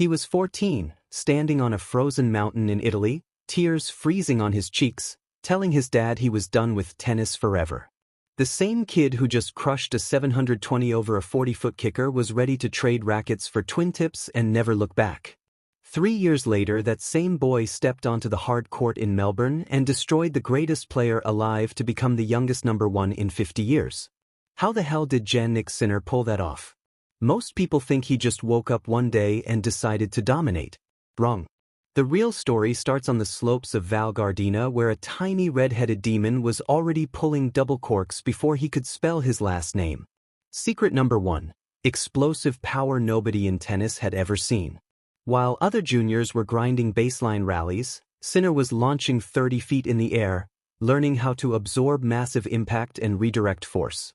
He was 14, standing on a frozen mountain in Italy, tears freezing on his cheeks, telling his dad he was done with tennis forever. The same kid who just crushed a 720 over a 40-foot kicker was ready to trade rackets for twin tips and never look back. 3 years later, that same boy stepped onto the hard court in Melbourne and destroyed the greatest player alive to become the youngest number one in 50 years. How the hell did Jannik Sinner pull that off? Most people think he just woke up one day and decided to dominate. Wrong. The real story starts on the slopes of Val Gardena, where a tiny red-headed demon was already pulling double corks before he could spell his last name. Secret number 1. Explosive power nobody in tennis had ever seen. While other juniors were grinding baseline rallies, Sinner was launching 30 feet in the air, learning how to absorb massive impact and redirect force.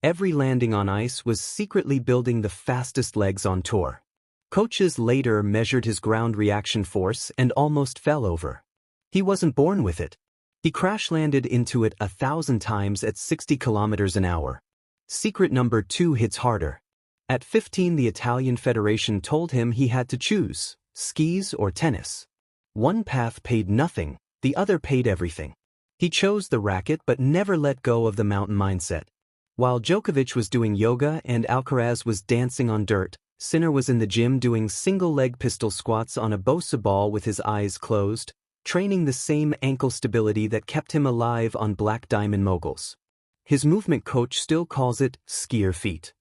Every landing on ice was secretly building the fastest legs on tour. Coaches later measured his ground reaction force and almost fell over. He wasn't born with it. He crash-landed into it 1,000 times at 60 kilometers an hour. Secret number 2 hits harder. At 15, the Italian Federation told him he had to choose, skis or tennis. One path paid nothing, the other paid everything. He chose the racket but never let go of the mountain mindset. While Djokovic was doing yoga and Alcaraz was dancing on dirt, Sinner was in the gym doing single-leg pistol squats on a Bosa ball with his eyes closed, training the same ankle stability that kept him alive on Black Diamond Moguls. His movement coach still calls it skier feet.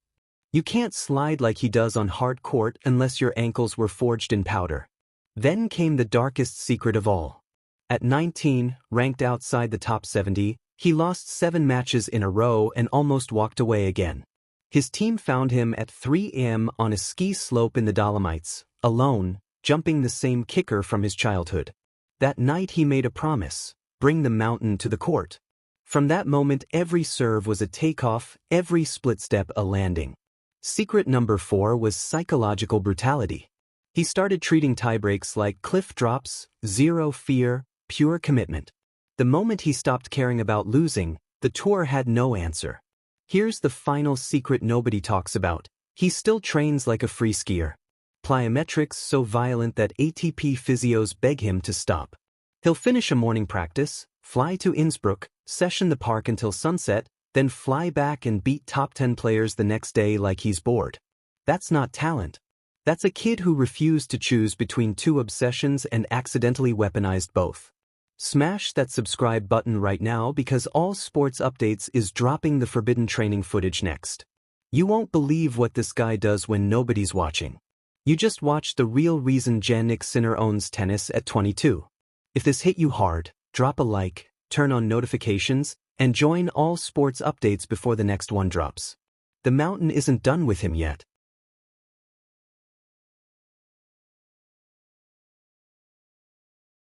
You can't slide like he does on hard court unless your ankles were forged in powder. Then came the darkest secret of all. At 19, ranked outside the top 70, he lost 7 matches in a row and almost walked away again. His team found him at 3 a.m. on a ski slope in the Dolomites, alone, jumping the same kicker from his childhood. That night he made a promise: bring the mountain to the court. From that moment, every serve was a takeoff, every split step a landing. Secret number 4 was psychological brutality. He started treating tiebreaks like cliff drops, zero fear, pure commitment. The moment he stopped caring about losing, the tour had no answer. Here's the final secret nobody talks about. He still trains like a free skier. Plyometrics so violent that ATP physios beg him to stop. He'll finish a morning practice, fly to Innsbruck, session the park until sunset, then fly back and beat top 10 players the next day like he's bored. That's not talent. That's a kid who refused to choose between 2 obsessions and accidentally weaponized both. Smash that subscribe button right now, because All Sports Updates is dropping the forbidden training footage next. You won't believe what this guy does when nobody's watching. You just watched the real reason Jannik Sinner owns tennis at 22. If this hit you hard, drop a like, turn on notifications, and join All Sports Updates before the next one drops. The mountain isn't done with him yet.